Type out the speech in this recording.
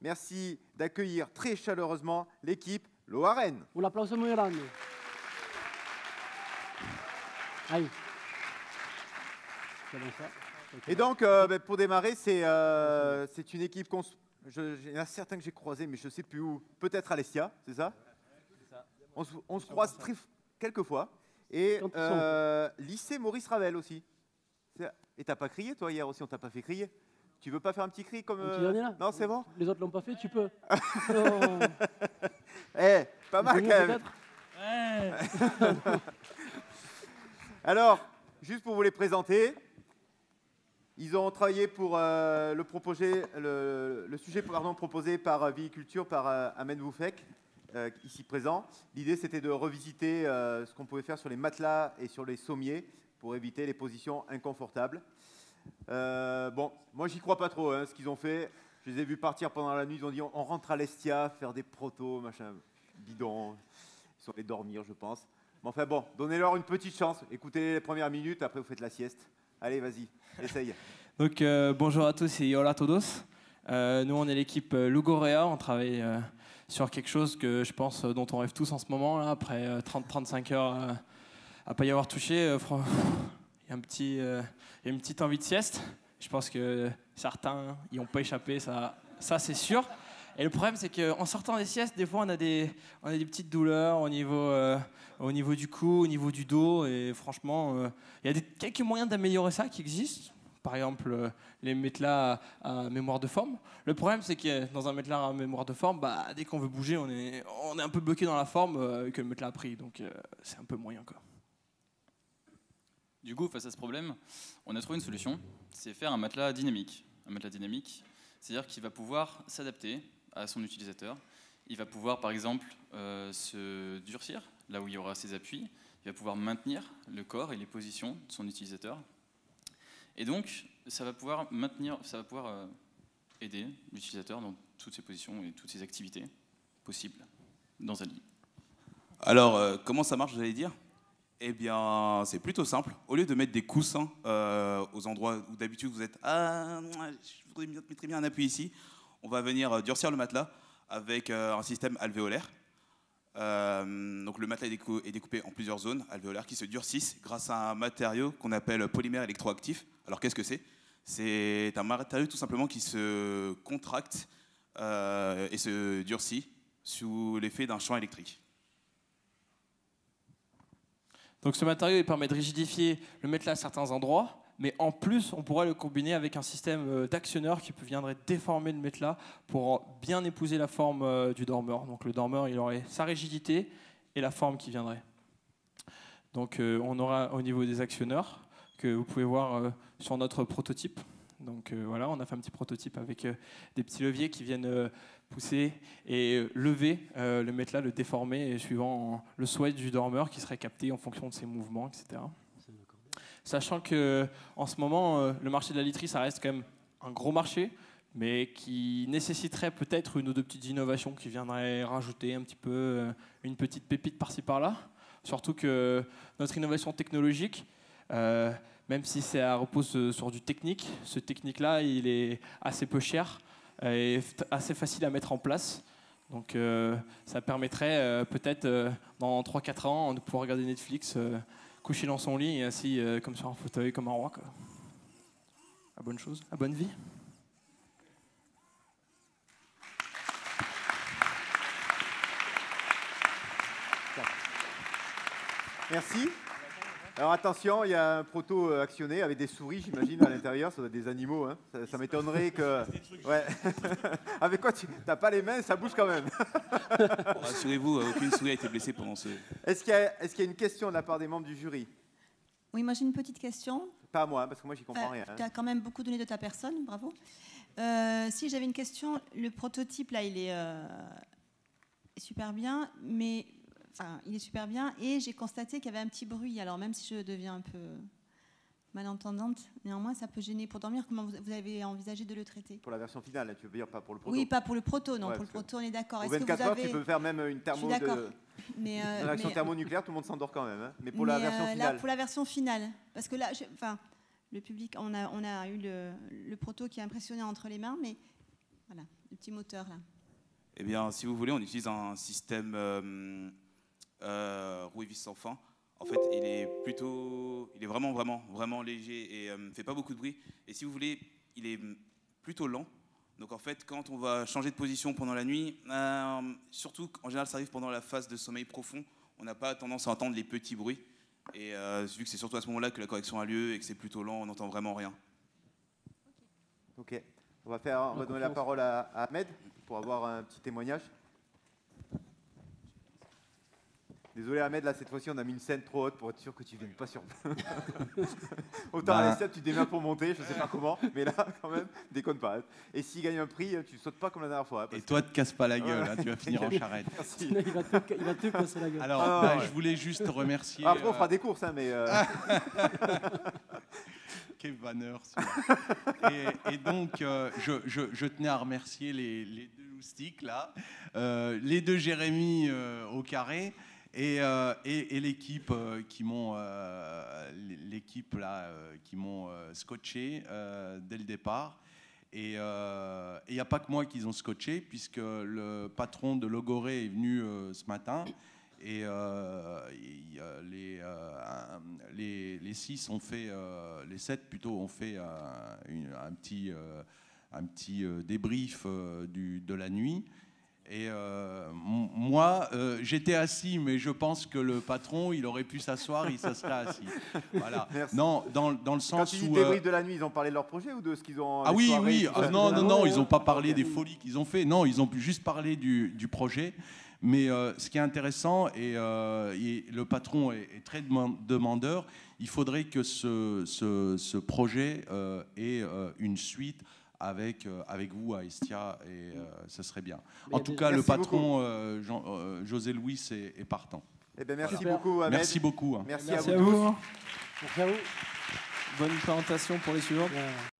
merci d'accueillir très chaleureusement l'équipe Loaren. Un applauso muy grande. Ahí. C'est bon, ça. Et donc, pour démarrer, c'est une équipe il y en a certains que j'ai croisés, mais je ne sais plus où. Peut-être Alessia, c'est ça? On se croise quelques fois. Et lycée Maurice Ravel aussi. Et t'as pas crié, toi, hier aussi? On t'a pas fait crier? Tu veux pas faire un petit cri comme... Non, c'est bon? Les autres l'ont pas fait, tu peux. Eh, pas mal quand même. Ouais. Alors, juste pour vous les présenter, ils ont travaillé pour le sujet proposé par Viculture, par Ahmed Boufek, ici présent. L'idée, c'était de revisiter ce qu'on pouvait faire sur les matelas et sur les sommiers pour éviter les positions inconfortables. Bon, moi, j'y crois pas trop, hein, ce qu'ils ont fait. Je les ai vus partir pendant la nuit, ils ont dit on rentre à l'Estia, faire des protos, machin, bidon. Ils sont allés dormir, je pense. Mais enfin bon, donnez-leur une petite chance. Écoutez les premières minutes, après vous faites la sieste. Allez, vas-y, essaye. Donc bonjour à tous et hola a todos. Nous on est l'équipe Lugorea, on travaille sur quelque chose que je pense dont on rêve tous en ce moment, là, après 30-35 heures à pas y avoir touché. Il y a une petite envie de sieste. Je pense que certains n'y ont pas échappé, ça c'est sûr. Et le problème, c'est qu'en sortant des siestes, des fois, on a des petites douleurs au niveau du cou, au niveau du dos. Et franchement, il y a quelques moyens d'améliorer ça qui existent. Par exemple, les matelas à mémoire de forme. Le problème, c'est que dans un matelas à mémoire de forme, dès qu'on veut bouger, on est un peu bloqué dans la forme que le matelas a pris. Donc, c'est un peu moyen, quoi. Du coup, face à ce problème, on a trouvé une solution, c'est faire un matelas dynamique. Un matelas dynamique, c'est-à-dire qu'il va pouvoir s'adapter à son utilisateur. Il va pouvoir, par exemple, se durcir, là où il y aura ses appuis. Il va pouvoir maintenir le corps et les positions de son utilisateur. Et donc, ça va pouvoir aider l'utilisateur dans toutes ses positions et toutes ses activités possibles dans un lit. Alors, comment ça marche, vous allez dire? Eh bien, c'est plutôt simple. Au lieu de mettre des coussins aux endroits où d'habitude vous êtes « Ah, je voudrais mettre bien un appui ici », on va venir durcir le matelas avec un système alvéolaire. Donc le matelas est découpé en plusieurs zones alvéolaires qui se durcissent grâce à un matériau qu'on appelle polymère électroactif. Alors qu'est-ce que c'est? C'est un matériau tout simplement qui se contracte et se durcit sous l'effet d'un champ électrique. Donc ce matériau il permet de rigidifier le matelas à certains endroits, mais en plus on pourrait le combiner avec un système d'actionneur qui viendrait déformer le matelas pour bien épouser la forme du dormeur. Donc le dormeur il aurait sa rigidité et la forme qui viendrait. Donc on aura au niveau des actionneurs que vous pouvez voir sur notre prototype. Donc voilà, on a fait un petit prototype avec des petits leviers qui viennent pousser et lever le matelas, le déformer suivant le souhait du dormeur qui serait capté en fonction de ses mouvements, etc. Sachant qu'en ce moment, le marché de la literie, ça reste quand même un gros marché, mais qui nécessiterait peut-être une ou deux petites innovations qui viendraient rajouter un petit peu une petite pépite par-ci par-là. Surtout que notre innovation technologique, même si ça repose sur du technique, ce technique-là, il est assez peu cher et assez facile à mettre en place. Donc ça permettrait peut-être dans 3-4 ans de pouvoir regarder Netflix, couché dans son lit et assis comme sur un fauteuil, comme un roi, quoi. À bonne chose, à bonne vie. Merci. Alors attention, il y a un proto actionné avec des souris, j'imagine, à l'intérieur. Ça doit être des animaux. Hein. Ça m'étonnerait que... Ouais. Avec quoi tu n'as pas les mains, ça bouge quand même. Rassurez-vous, aucune souris a été blessée pendant ce... Est-ce qu'il y a une question de la part des membres du jury? Oui, moi j'ai une petite question. Pas à moi, parce que moi j'y comprends rien. Tu as quand même beaucoup donné de ta personne, bravo. Si j'avais une question, le prototype là, il est super bien, mais... Enfin, il est super bien et j'ai constaté qu'il y avait un petit bruit. Alors même si je deviens un peu malentendante, néanmoins ça peut gêner. Pour dormir, comment vous avez envisagé de le traiter? Pour la version finale, tu veux dire, pas pour le proto? Oui, pas pour le proto, non. Ouais, pour le proto, on est d'accord. Au 24 heures, tu peux faire même une thermo mais réaction thermonucléaire, tout le monde s'endort quand même. Hein. Mais pour la version finale. Là, pour la version finale, parce que là, le public, on a eu le proto qui a impressionné entre les mains, mais voilà. le petit moteur là? Eh bien, si vous voulez, on utilise un système roue et vis sans fin. En fait, il est vraiment léger et ne fait pas beaucoup de bruit. Et si vous voulez, il est plutôt lent. Donc en fait, quand on va changer de position pendant la nuit, surtout en général, ça arrive pendant la phase de sommeil profond, on n'a pas tendance à entendre les petits bruits. Et vu que c'est surtout à ce moment-là que la correction a lieu et que c'est plutôt lent, on n'entend vraiment rien. Ok. On va donner la parole à Ahmed pour avoir un petit témoignage. Désolé Ahmed, là cette fois-ci on a mis une scène trop haute pour être sûr que tu ne viennes pas sur. Autant à l'ESTEP tu démarres pour monter, je ne sais pas comment, mais là quand même, déconne pas. Et s'il gagne un prix, tu ne sautes pas comme la dernière fois. Et toi, te casse pas la gueule, Ouais. hein, tu vas finir en charrette. Merci. Il va te casser la gueule. Alors, je voulais juste remercier. Après on fera des courses, hein, mais. Quel vanneur, celui-là. Et donc, je tenais à remercier les deux loustiques, là, les deux Jérémy au carré, et l'équipe qui m'ont scotché dès le départ. Et il n'y a pas que moi qu'ils ont scotché, puisque le patron de Logoré est venu ce matin. Et les 6 ont fait, les 7 plutôt, ont fait un petit débrief de la nuit. Et moi, j'étais assis, mais je pense que le patron, il aurait pu s'asseoir, il se serait assis. Voilà. Merci. Non, dans le sens Quand tu dis où... débrief de la nuit, ils ont parlé de leur projet ou de ce qu'ils ont. Ah les oui, soirées, oui. tout ça Non, ils n'ont pas parlé des folies qu'ils ont fait. Non, ils ont juste parlé du projet. Mais ce qui est intéressant, et le patron est très demandeur, il faudrait que ce projet ait une suite avec vous à Estia, et ce serait bien. En tout cas, le patron, José Louis, est partant. Eh bien, merci Super. beaucoup, Ahmed. Merci beaucoup. Merci Merci à à vous tous. vous. Merci à vous. Bonne présentation pour les suivants. Ouais.